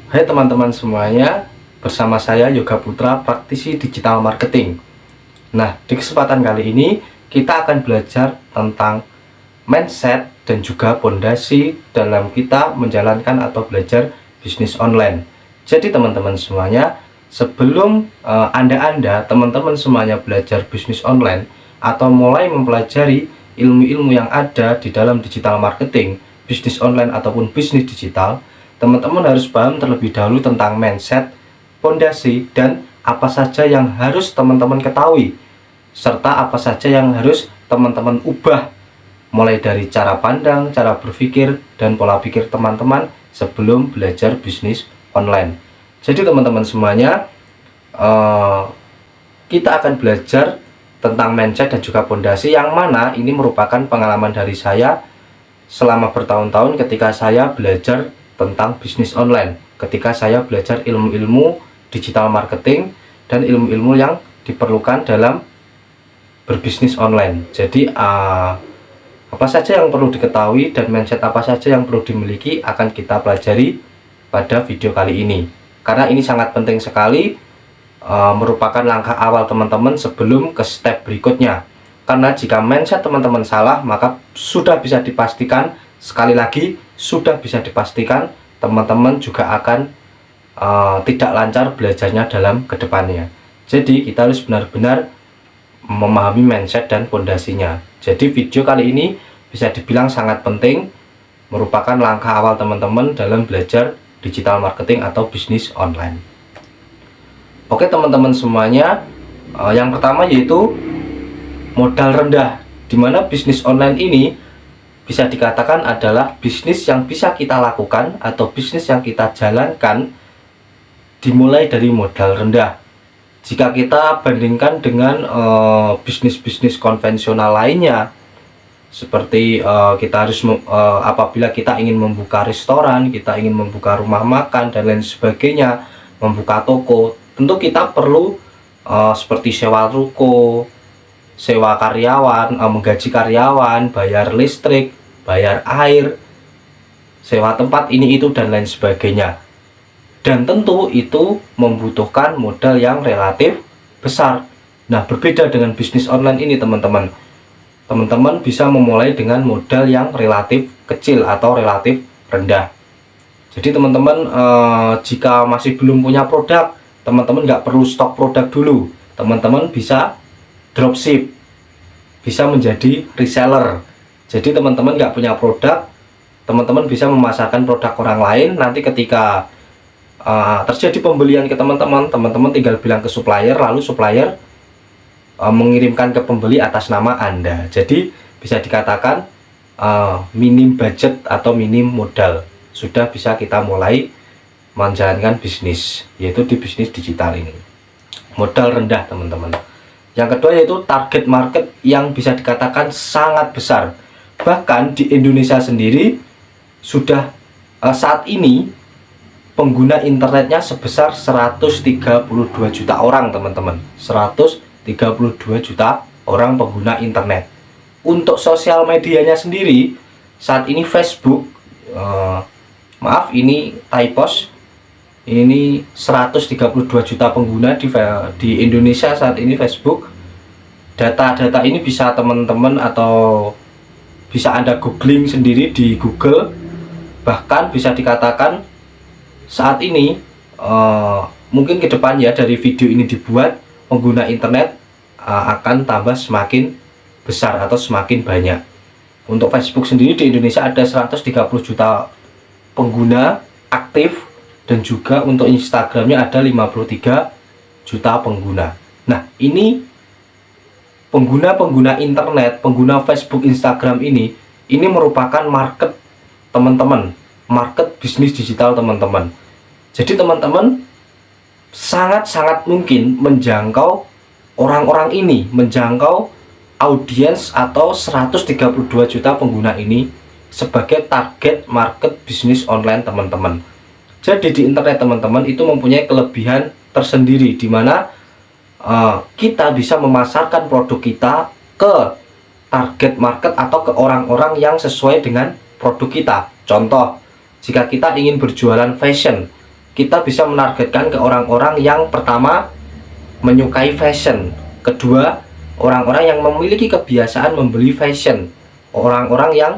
Hai teman-teman semuanya, bersama saya Yoga Putra, praktisi digital marketing. Nah, di kesempatan kali ini kita akan belajar tentang mindset dan juga pondasi dalam kita menjalankan atau belajar bisnis online. Jadi teman-teman semuanya, sebelum teman-teman semuanya belajar bisnis online atau mulai mempelajari ilmu-ilmu yang ada di dalam digital marketing, bisnis online ataupun bisnis digital, teman-teman harus paham terlebih dahulu tentang mindset, pondasi, dan apa saja yang harus teman-teman ketahui, serta apa saja yang harus teman-teman ubah, mulai dari cara pandang, cara berpikir, dan pola pikir teman-teman sebelum belajar bisnis online. Jadi teman-teman semuanya, kita akan belajar tentang mindset dan juga pondasi, yang mana ini merupakan pengalaman dari saya selama bertahun-tahun ketika saya belajar tentang bisnis online, ketika saya belajar ilmu-ilmu digital marketing dan ilmu-ilmu yang diperlukan dalam berbisnis online. Jadi apa saja yang perlu diketahui dan mindset apa saja yang perlu dimiliki akan kita pelajari pada video kali ini, karena ini sangat penting sekali, merupakan langkah awal teman-teman sebelum ke step berikutnya. Karena jika mindset teman-teman salah, maka sudah bisa dipastikan, sekali lagi sudah bisa dipastikan, teman-teman juga akan tidak lancar belajarnya dalam kedepannya. Jadi kita harus benar-benar memahami mindset dan pondasinya. Jadi video kali ini bisa dibilang sangat penting, merupakan langkah awal teman-teman dalam belajar digital marketing atau bisnis online. Oke teman-teman semuanya, yang pertama yaitu modal rendah, dimana bisnis online ini bisa dikatakan adalah bisnis yang bisa kita lakukan atau bisnis yang kita jalankan dimulai dari modal rendah. Jika kita bandingkan dengan bisnis-bisnis konvensional lainnya, seperti kita harus apabila kita ingin membuka restoran, kita ingin membuka rumah makan dan lain sebagainya, membuka toko, tentu kita perlu seperti sewa ruko, sewa karyawan, menggaji karyawan, bayar listrik, bayar air, sewa tempat ini itu dan lain sebagainya. Dan tentu itu membutuhkan modal yang relatif besar. Nah, berbeda dengan bisnis online ini teman-teman. Teman-teman bisa memulai dengan modal yang relatif kecil atau relatif rendah. Jadi teman-teman jika masih belum punya produk, teman-teman nggak perlu stok produk dulu. Teman-teman bisa dropship, bisa menjadi reseller. Jadi teman-teman nggak punya produk, teman-teman bisa memasarkan produk orang lain. Nanti ketika terjadi pembelian ke teman-teman, teman-teman tinggal bilang ke supplier, lalu supplier mengirimkan ke pembeli atas nama Anda. Jadi bisa dikatakan minim budget atau minim modal, sudah bisa kita mulai menjalankan bisnis, yaitu di bisnis digital ini. Modal rendah teman-teman. Yang kedua yaitu target market yang bisa dikatakan sangat besar. Bahkan di Indonesia sendiri sudah saat ini pengguna internetnya sebesar 132 juta orang teman-teman. 132 juta orang pengguna internet. Untuk sosial medianya sendiri saat ini Facebook, maaf ini typos, ini 132 juta pengguna di Indonesia saat ini Facebook. Data-data ini bisa teman-teman atau bisa Anda googling sendiri di Google. Bahkan bisa dikatakan saat ini mungkin ke depan ya, dari video ini dibuat, pengguna internet akan tambah semakin besar atau semakin banyak. Untuk Facebook sendiri di Indonesia ada 130 juta pengguna aktif, dan juga untuk Instagramnya ada 53 juta pengguna. Nah, ini pengguna-pengguna internet, pengguna Facebook, Instagram ini merupakan market teman-teman, market bisnis digital teman-teman. Jadi teman-teman sangat-sangat mungkin menjangkau orang-orang ini, menjangkau audiens atau 132 juta pengguna ini sebagai target market bisnis online teman-teman. Jadi di internet teman-teman itu mempunyai kelebihan tersendiri, di mana kita bisa memasarkan produk kita ke target market atau ke orang-orang yang sesuai dengan produk kita. Contoh, jika kita ingin berjualan fashion, kita bisa menargetkan ke orang-orang yang pertama menyukai fashion, kedua orang-orang yang memiliki kebiasaan membeli fashion, orang-orang yang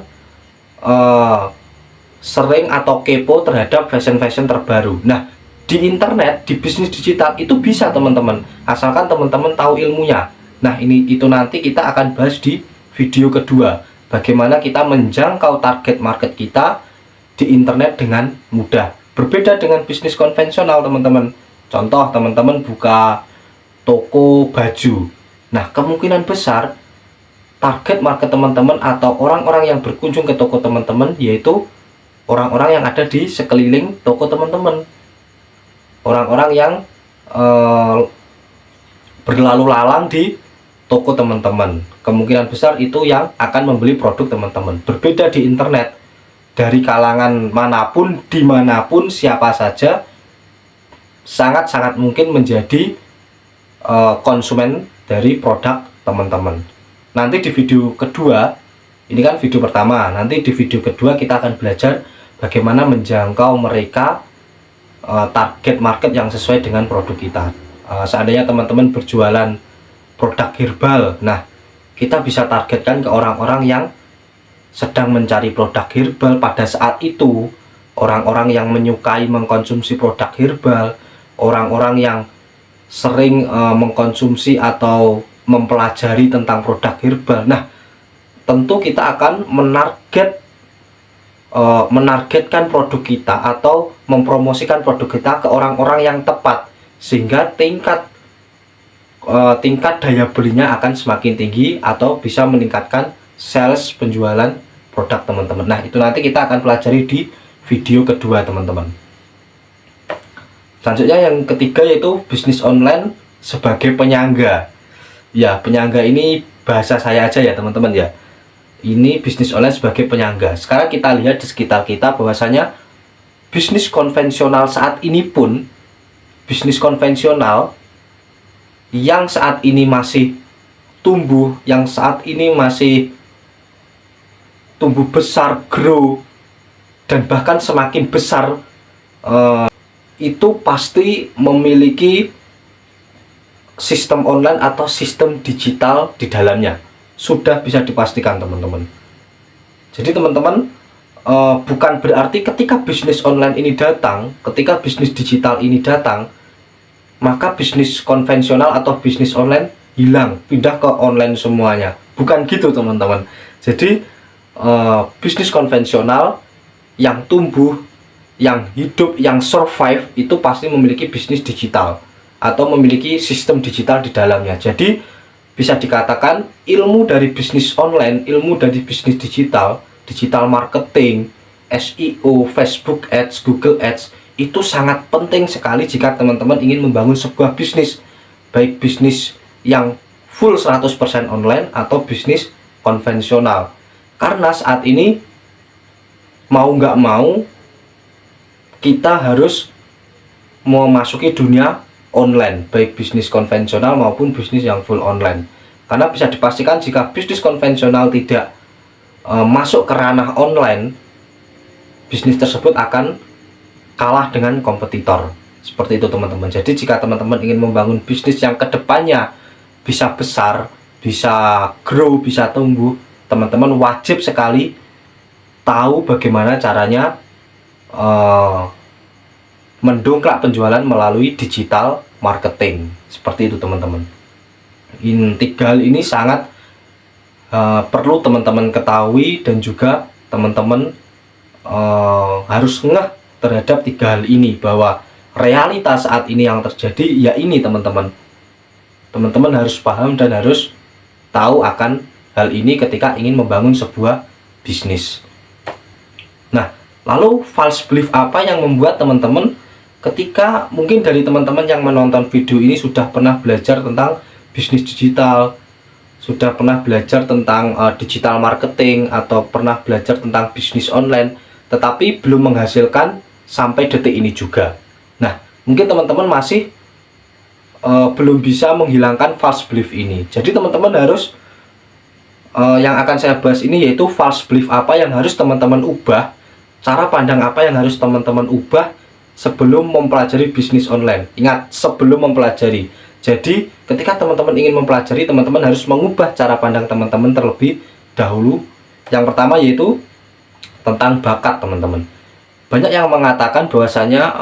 sering atau kepo terhadap fashion-fashion terbaru. Nah, di internet, di bisnis digital itu bisa teman-teman, asalkan teman-teman tahu ilmunya. Nah, itu nanti kita akan bahas di video kedua, bagaimana kita menjangkau target market kita di internet dengan mudah. Berbeda dengan bisnis konvensional teman-teman. Contoh, teman-teman buka toko baju. Nah, kemungkinan besar target market teman-teman atau orang-orang yang berkunjung ke toko teman-teman yaitu orang-orang yang ada di sekeliling toko teman-teman, orang-orang yang berlalu lalang di toko teman-teman. Kemungkinan besar itu yang akan membeli produk teman-teman. Berbeda di internet, dari kalangan manapun, dimanapun, siapa saja sangat-sangat mungkin menjadi konsumen dari produk teman-teman. Nanti di video kedua, ini kan video pertama, nanti di video kedua kita akan belajar bagaimana menjangkau mereka, target market yang sesuai dengan produk kita. Seandainya teman-teman berjualan produk herbal, nah kita bisa targetkan ke orang-orang yang sedang mencari produk herbal pada saat itu, orang-orang yang menyukai mengkonsumsi produk herbal, orang-orang yang sering mengkonsumsi atau mempelajari tentang produk herbal. Nah, tentu kita akan menargetkan produk kita atau mempromosikan produk kita ke orang-orang yang tepat, sehingga tingkat daya belinya akan semakin tinggi atau bisa meningkatkan sales penjualan produk teman-teman. Nah, itu nanti kita akan pelajari di video kedua teman-teman. Selanjutnya yang ketiga yaitu bisnis online sebagai penyangga. Ya, penyangga ini bahasa saya aja ya teman-teman ya. Ini bisnis online sebagai penyangga. Sekarang kita lihat di sekitar kita bahwasanya bisnis konvensional saat ini pun, bisnis konvensional yang saat ini masih tumbuh, yang saat ini masih tumbuh besar, grow, dan bahkan semakin besar, itu pasti memiliki sistem online atau sistem digital di dalamnya. Sudah bisa dipastikan teman-teman. Jadi teman-teman, bukan berarti ketika bisnis online ini datang, ketika bisnis digital ini datang, maka bisnis konvensional atau bisnis online hilang, pindah ke online semuanya. Bukan gitu teman-teman. Jadi bisnis konvensional yang tumbuh, yang hidup, yang survive itu pasti memiliki bisnis digital atau memiliki sistem digital di dalamnya. Jadi bisa dikatakan ilmu dari bisnis online, ilmu dari bisnis digital, digital marketing, SEO, Facebook Ads, Google Ads itu sangat penting sekali jika teman-teman ingin membangun sebuah bisnis, baik bisnis yang full 100% online atau bisnis konvensional. Karena saat ini mau nggak mau kita harus memasuki dunia online, baik bisnis konvensional maupun bisnis yang full online. Karena bisa dipastikan jika bisnis konvensional tidak masuk ke ranah online, bisnis tersebut akan kalah dengan kompetitor. Seperti itu teman-teman. Jadi jika teman-teman ingin membangun bisnis yang kedepannya bisa besar, bisa grow, bisa tumbuh, teman-teman wajib sekali tahu bagaimana caranya mendongkrak penjualan melalui digital marketing. Seperti itu teman-teman. Tiga hal ini sangat perlu teman-teman ketahui, dan juga teman-teman harus ngeh terhadap tiga hal ini, bahwa realitas saat ini yang terjadi ya ini teman-teman. Teman-teman harus paham dan harus tahu akan hal ini ketika ingin membangun sebuah bisnis. Nah, lalu false belief apa yang membuat teman-teman, ketika mungkin dari teman-teman yang menonton video ini sudah pernah belajar tentang bisnis digital, sudah pernah belajar tentang digital marketing, atau pernah belajar tentang bisnis online, tetapi belum menghasilkan sampai detik ini juga. Nah, mungkin teman-teman masih belum bisa menghilangkan false belief ini. Jadi teman-teman harus, yang akan saya bahas ini yaitu false belief apa yang harus teman-teman ubah, cara pandang apa yang harus teman-teman ubah sebelum mempelajari bisnis online. Ingat, sebelum mempelajari. Jadi ketika teman-teman ingin mempelajari, teman-teman harus mengubah cara pandang teman-teman terlebih dahulu. Yang pertama yaitu tentang bakat teman-teman. Banyak yang mengatakan bahwasanya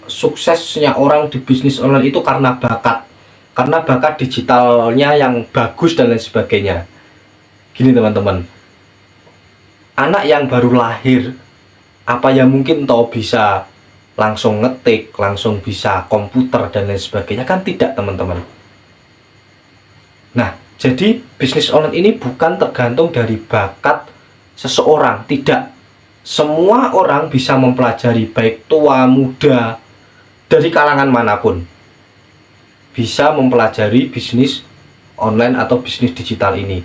suksesnya orang di bisnis online itu karena bakat digitalnya yang bagus dan lain sebagainya. Gini teman-teman, anak yang baru lahir apa ya mungkin toh bisa langsung ngetik, langsung bisa komputer dan lain sebagainya, kan tidak teman-teman. Nah, jadi bisnis online ini bukan tergantung dari bakat seseorang, tidak. Semua orang bisa mempelajari, baik tua, muda, dari kalangan manapun bisa mempelajari bisnis online atau bisnis digital ini.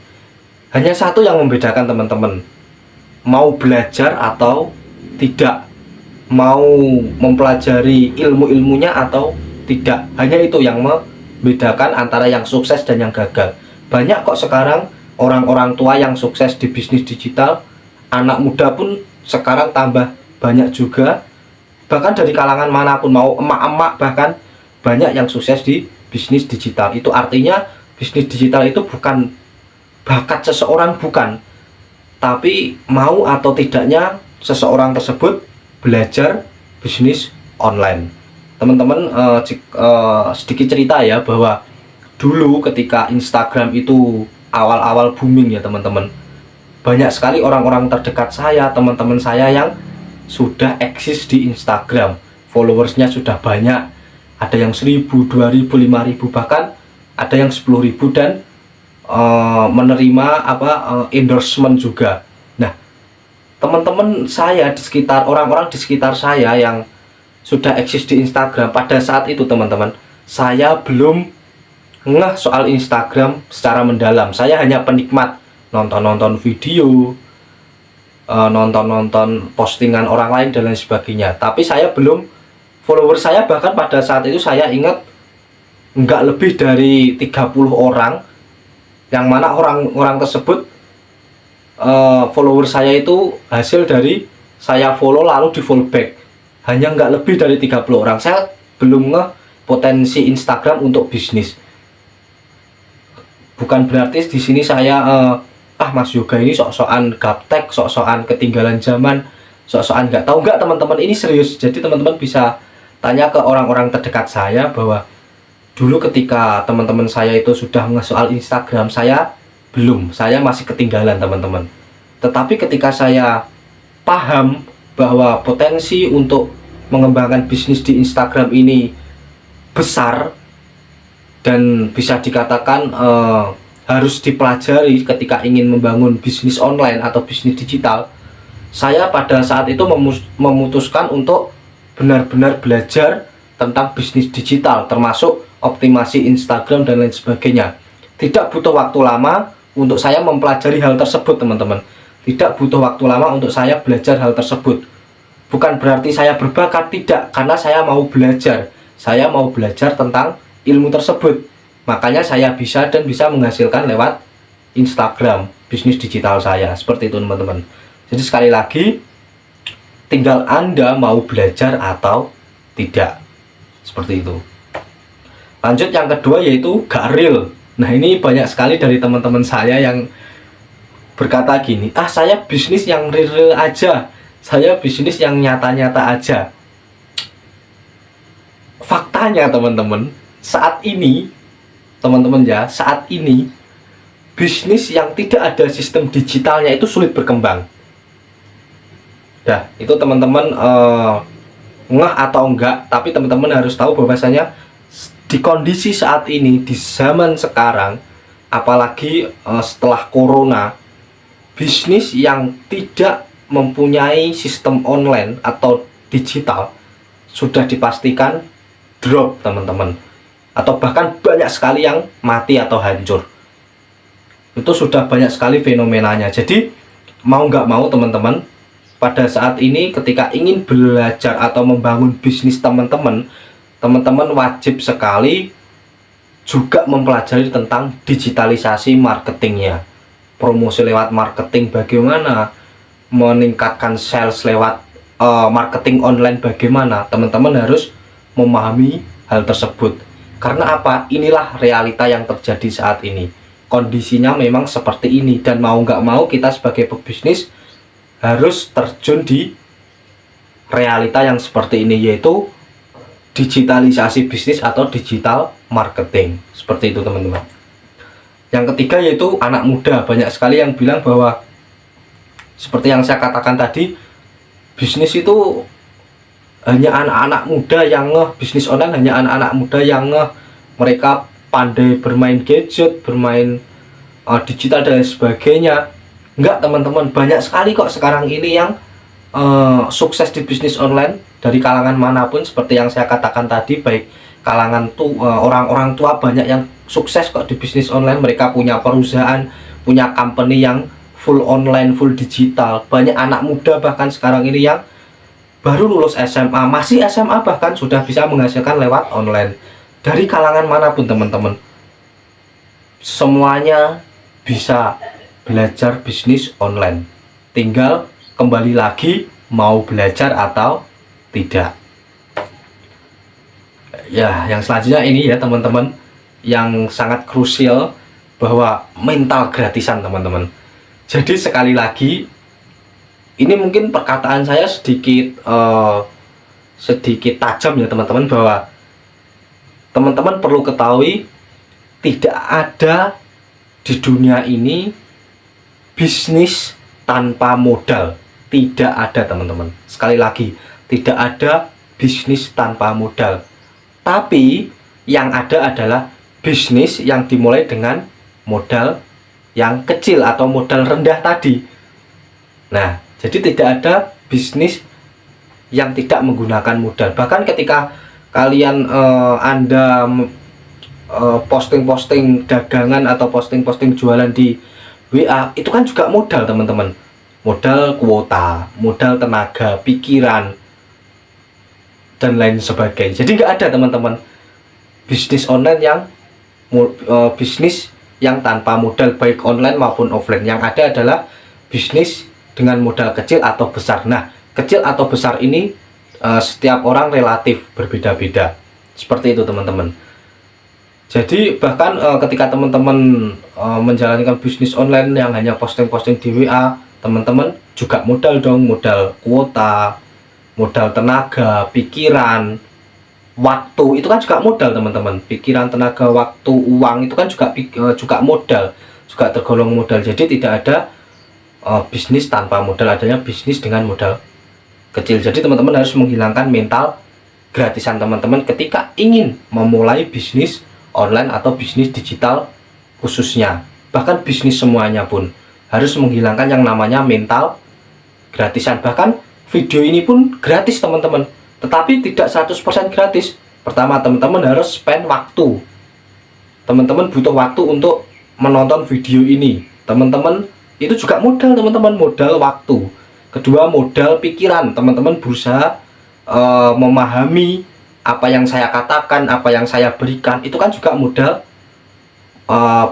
Hanya satu yang membedakan teman-teman, mau belajar atau tidak, mau mempelajari ilmu-ilmunya atau tidak. Hanya itu yang membedakan antara yang sukses dan yang gagal. Banyak kok sekarang orang-orang tua yang sukses di bisnis digital, anak muda pun sekarang tambah banyak juga, bahkan dari kalangan manapun, mau emak-emak bahkan banyak yang sukses di bisnis digital. Itu artinya bisnis digital itu bukan bakat seseorang, bukan, tapi mau atau tidaknya seseorang tersebut belajar bisnis online. Teman-teman, sedikit cerita ya, bahwa dulu ketika Instagram itu awal-awal booming ya teman-teman, banyak sekali orang-orang terdekat saya, teman-teman saya yang sudah eksis di Instagram. Followersnya sudah banyak, ada yang 1000, 2000, 5000, bahkan ada yang 10.000 dan menerima endorsement juga. Nah, teman-teman saya di sekitar, orang-orang di sekitar saya yang sudah eksis di Instagram pada saat itu teman-teman, saya belum ngeh soal Instagram secara mendalam. Saya hanya penikmat, nonton-nonton video, nonton-nonton postingan orang lain dan lain sebagainya. Tapi saya belum, follower saya bahkan pada saat itu saya ingat nggak lebih dari 30 orang, yang mana orang-orang tersebut follower saya itu hasil dari saya follow lalu di follow back. Hanya nggak lebih dari 30 orang. Saya belum ngeh potensi Instagram untuk bisnis. Bukan berarti di sini saya Mas Yoga ini sok-sokan gaptek, sok-sokan ketinggalan zaman, sok-sokan nggak tahu. Nggak teman-teman, ini serius. Jadi teman-teman bisa tanya ke orang-orang terdekat saya bahwa dulu ketika teman-teman saya itu sudah nge-soal Instagram, saya belum, saya masih ketinggalan teman-teman. Tetapi ketika saya paham bahwa potensi untuk mengembangkan bisnis di Instagram ini besar dan bisa dikatakan harus dipelajari ketika ingin membangun bisnis online atau bisnis digital, saya pada saat itu memutuskan untuk benar-benar belajar tentang bisnis digital, termasuk optimasi Instagram dan lain sebagainya. Tidak butuh waktu lama untuk saya mempelajari hal tersebut teman-teman. Tidak butuh waktu lama untuk saya belajar hal tersebut. Bukan berarti saya berbakat, tidak, karena saya mau belajar. Saya mau belajar tentang ilmu tersebut. Makanya saya bisa dan bisa menghasilkan lewat Instagram bisnis digital saya. Seperti itu teman-teman. Jadi sekali lagi, tinggal Anda mau belajar atau tidak. Seperti itu. Lanjut yang kedua yaitu gak real. Nah, ini banyak sekali dari teman-teman saya yang berkata gini, saya bisnis yang real aja, saya bisnis yang nyata-nyata aja. Faktanya teman-teman, saat ini teman-teman ya, saat ini bisnis yang tidak ada sistem digitalnya itu sulit berkembang. Nah, itu teman-teman ngeh atau enggak, tapi teman-teman harus tahu bahwasanya di kondisi saat ini, di zaman sekarang, apalagi setelah corona, bisnis yang tidak mempunyai sistem online atau digital sudah dipastikan drop teman-teman, atau bahkan banyak sekali yang mati atau hancur. Itu sudah banyak sekali fenomenanya. Jadi mau nggak mau teman-teman, pada saat ini ketika ingin belajar atau membangun bisnis teman-teman wajib sekali juga mempelajari tentang digitalisasi marketingnya. Promosi lewat marketing, bagaimana meningkatkan sales lewat marketing online bagaimana, teman-teman harus memahami hal tersebut. Karena apa? Inilah realita yang terjadi saat ini. Kondisinya memang seperti ini, dan mau nggak mau kita sebagai pebisnis harus terjun di realita yang seperti ini, yaitu digitalisasi bisnis atau digital marketing. Seperti itu teman-teman. Yang ketiga yaitu anak muda. Banyak sekali yang bilang bahwa seperti yang saya katakan tadi, bisnis itu hanya anak-anak muda yang ngeh, bisnis online hanya anak-anak muda yang ngeh, mereka pandai bermain gadget, bermain digital dan sebagainya. Enggak teman-teman, banyak sekali kok sekarang ini yang sukses di bisnis online dari kalangan manapun. Seperti yang saya katakan tadi, baik kalangan orang-orang tua banyak yang sukses kok di bisnis online. Mereka punya perusahaan, punya company yang full online, full digital. Banyak anak muda bahkan sekarang ini yang baru lulus SMA, masih SMA bahkan sudah bisa menghasilkan lewat online. Dari kalangan manapun teman-teman, semuanya bisa belajar bisnis online. Tinggal kembali lagi mau belajar atau tidak. Ya, yang selanjutnya ini ya teman-teman, yang sangat krusial, bahwa mental gratisan teman-teman. Jadi sekali lagi, ini mungkin perkataan saya sedikit tajam ya teman-teman, bahwa teman-teman perlu ketahui, tidak ada di dunia ini bisnis tanpa modal. Tidak ada teman-teman. Sekali lagi, tidak ada bisnis tanpa modal. Tapi yang ada adalah bisnis yang dimulai dengan modal yang kecil atau modal rendah tadi. Nah, jadi tidak ada bisnis yang tidak menggunakan modal. Bahkan ketika kalian Anda posting-posting dagangan atau posting-posting jualan di WA, itu kan juga modal teman-teman. Modal kuota, modal tenaga, pikiran, dan lain sebagainya. Jadi nggak ada teman-teman bisnis online yang bisnis yang tanpa modal, baik online maupun offline. Yang ada adalah bisnis dengan modal kecil atau besar. Nah, kecil atau besar ini setiap orang relatif berbeda-beda. Seperti itu teman-teman. Jadi bahkan ketika teman-teman menjalankan bisnis online yang hanya posting-posting di WA, teman-teman juga modal dong, modal kuota, modal tenaga, pikiran, waktu, itu kan juga modal teman-teman. Pikiran, tenaga, waktu, uang itu kan juga modal, juga tergolong modal. Jadi tidak ada bisnis tanpa modal, adanya bisnis dengan modal kecil. Jadi teman-teman harus menghilangkan mental gratisan teman-teman ketika ingin memulai bisnis online atau bisnis digital khususnya. Bahkan bisnis semuanya pun harus menghilangkan yang namanya mental gratisan. Bahkan video ini pun gratis teman-teman, tetapi tidak 100% gratis. Pertama, teman-teman harus spend waktu. Teman-teman butuh waktu untuk menonton video ini. Teman-teman itu juga modal teman-teman, modal waktu. Kedua, modal pikiran. Teman-teman berusaha memahami apa yang saya katakan, apa yang saya berikan, itu kan juga modal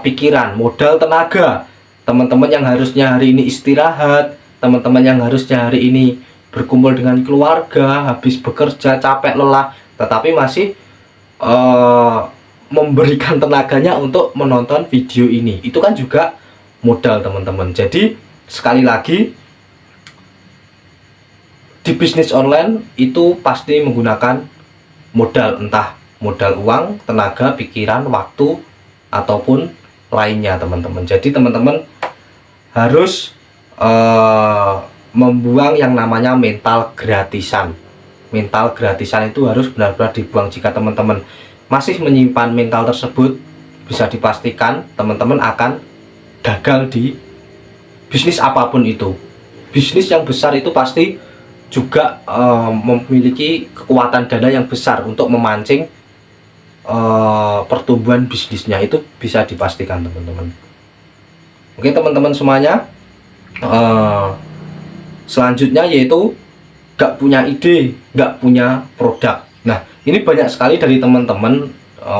pikiran, modal tenaga. Teman-teman yang harusnya hari ini istirahat, teman-teman yang harusnya hari ini berkumpul dengan keluarga, habis bekerja capek lelah, tetapi masih memberikan tenaganya untuk menonton video ini, itu kan juga modal teman-teman. Jadi sekali lagi, di bisnis online itu pasti menggunakan modal, entah modal uang, tenaga, pikiran, waktu, ataupun lainnya teman-teman. Jadi teman-teman harus membuang yang namanya mental gratisan. Mental gratisan itu harus benar-benar dibuang. Jika teman-teman masih menyimpan mental tersebut, bisa dipastikan teman-teman akan gagal di bisnis apapun itu. Bisnis yang besar itu pasti juga memiliki kekuatan dana yang besar untuk memancing pertumbuhan bisnisnya, itu bisa dipastikan teman-teman. Oke teman-teman semuanya, selanjutnya yaitu gak punya ide, gak punya produk. Nah, ini banyak sekali dari teman-teman,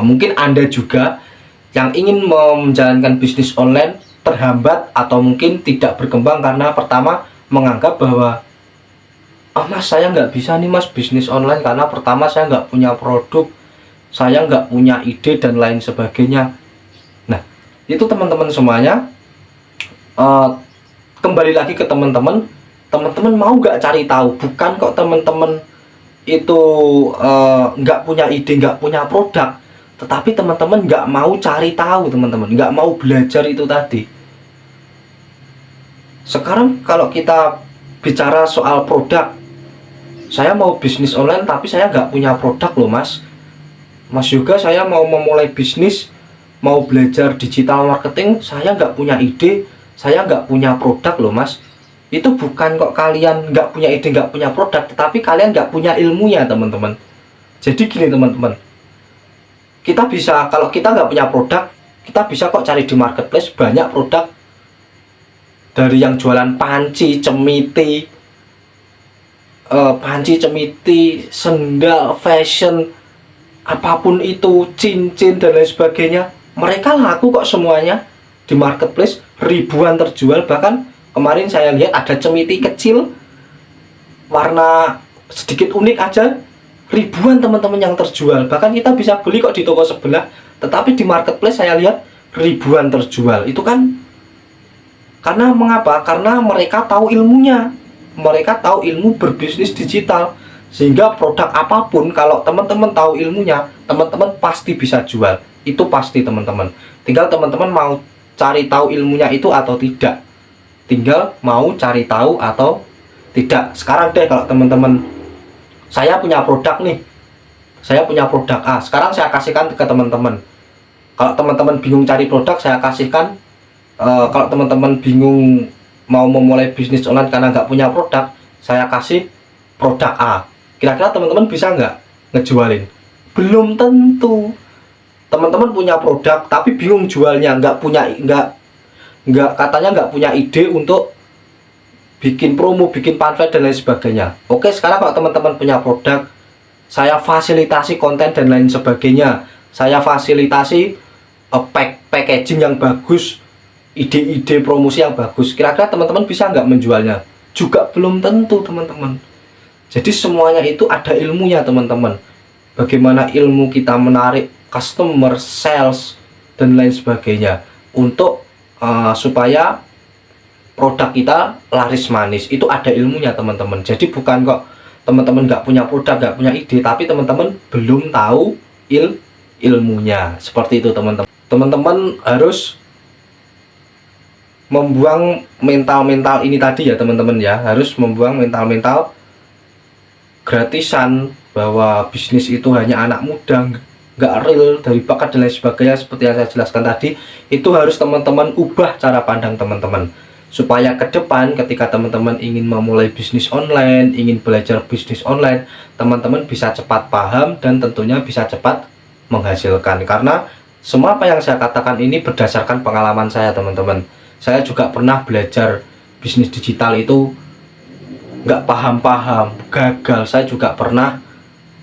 mungkin Anda juga yang ingin menjalankan bisnis online terhambat atau mungkin tidak berkembang karena pertama menganggap bahwa ah mas saya nggak bisa nih mas bisnis online karena pertama saya nggak punya produk, saya nggak punya ide dan lain sebagainya. Nah itu teman-teman semuanya, kembali lagi ke teman-teman, teman-teman mau nggak cari tahu? Bukan kok teman-teman itu nggak punya ide, nggak punya produk, tetapi teman-teman nggak mau cari tahu, teman-teman nggak mau belajar itu tadi. Sekarang kalau kita bicara soal produk, saya mau bisnis online tapi saya nggak punya produk loh mas. Mas juga saya mau memulai bisnis, mau belajar digital marketing, saya nggak punya ide, saya nggak punya produk loh mas. Itu bukan kok kalian nggak punya ide, nggak punya produk, tetapi kalian nggak punya ilmunya teman-teman. Jadi gini teman-teman, kita bisa, kalau kita nggak punya produk, kita bisa kok cari di marketplace banyak produk. Dari yang jualan panci, cemiti, sendal, fashion, apapun itu, cincin dan lain sebagainya, mereka laku kok semuanya di marketplace, ribuan terjual. Bahkan kemarin saya lihat ada cemiti kecil warna sedikit unik aja, ribuan teman-teman yang terjual. Bahkan kita bisa beli kok di toko sebelah, tetapi di marketplace saya lihat ribuan terjual. Itu kan karena mengapa? Karena mereka tahu ilmunya, mereka tahu ilmu berbisnis digital, sehingga produk apapun kalau teman-teman tahu ilmunya, teman-teman pasti bisa jual. Itu pasti teman-teman. Tinggal teman-teman mau cari tahu ilmunya itu atau tidak. Tinggal mau cari tahu atau tidak. Sekarang deh kalau teman-teman, saya punya produk nih, saya punya produk A, sekarang saya kasihkan ke teman-teman. Kalau teman-teman bingung cari produk, saya kasihkan. Kalau teman-teman bingung mau memulai bisnis online karena nggak punya produk, saya kasih produk A. Kira-kira teman-teman bisa nggak ngejualin? Belum tentu. Teman-teman punya produk tapi bingung jualnya, katanya nggak punya ide untuk bikin promo, bikin pamflet dan lain sebagainya. Oke, sekarang kalau teman-teman punya produk, saya fasilitasi konten dan lain sebagainya, saya fasilitasi packaging yang bagus, ide-ide promosi yang bagus. Kira-kira teman-teman bisa nggak menjualnya? Juga belum tentu teman-teman. Jadi semuanya itu ada ilmunya teman-teman. Bagaimana ilmu kita menarik customer, sales dan lain sebagainya untuk supaya produk kita laris manis. Itu ada ilmunya teman-teman. Jadi bukan kok teman-teman nggak punya produk, nggak punya ide, tapi teman-teman belum tahu ilmunya. Seperti itu teman-teman. Teman-teman harus membuang mental-mental ini tadi ya teman-teman ya, harus membuang mental-mental gratisan bahwa bisnis itu hanya anak muda, nggak real, dari bakat dan lain sebagainya. Seperti yang saya jelaskan tadi, itu harus teman-teman ubah cara pandang teman-teman, supaya ke depan ketika teman-teman ingin memulai bisnis online, ingin belajar bisnis online, teman-teman bisa cepat paham dan tentunya bisa cepat menghasilkan. Karena semua apa yang saya katakan ini berdasarkan pengalaman saya teman-teman. Saya juga pernah belajar bisnis digital itu nggak paham-paham, gagal. Saya juga pernah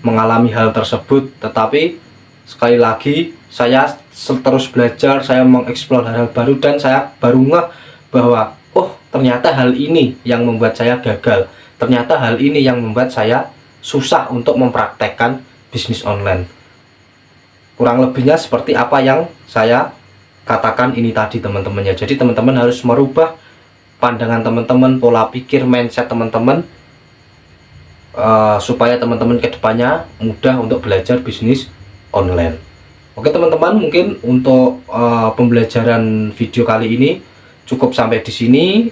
mengalami hal tersebut, tetapi sekali lagi saya terus belajar, saya mengeksplor hal-hal baru, dan saya baru ngeh bahwa oh ternyata hal ini yang membuat saya gagal, ternyata hal ini yang membuat saya susah untuk mempraktekkan bisnis online. Kurang lebihnya seperti apa yang saya katakan ini tadi teman-teman ya. Jadi teman-teman harus merubah pandangan teman-teman, pola pikir, mindset teman-teman, supaya teman-teman kedepannya mudah untuk belajar bisnis online. Oke teman-teman, mungkin untuk pembelajaran video kali ini cukup sampai di sini.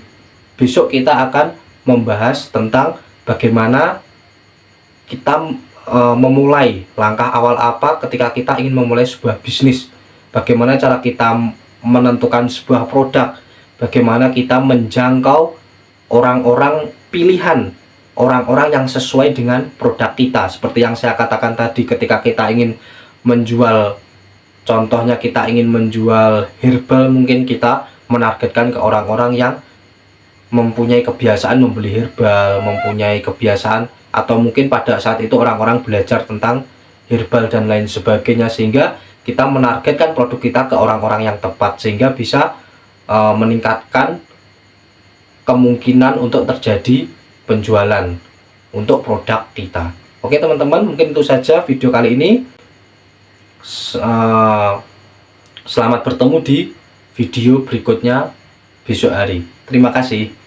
Besok kita akan membahas tentang bagaimana kita memulai, langkah awal apa ketika kita ingin memulai sebuah bisnis, bagaimana cara kita menentukan sebuah produk, bagaimana kita menjangkau orang-orang pilihan, orang-orang yang sesuai dengan produk kita. Seperti yang saya katakan tadi, ketika kita ingin menjual, contohnya kita ingin menjual herbal, mungkin kita menargetkan ke orang-orang yang mempunyai kebiasaan membeli herbal, mempunyai kebiasaan, atau mungkin pada saat itu orang-orang belajar tentang herbal dan lain sebagainya, sehingga kita menargetkan produk kita ke orang-orang yang tepat, sehingga bisa meningkatkan kemungkinan untuk terjadi penjualan. untuk produk kita. Oke teman-teman, mungkin itu saja video kali ini. Selamat bertemu di video berikutnya besok hari. Terima kasih.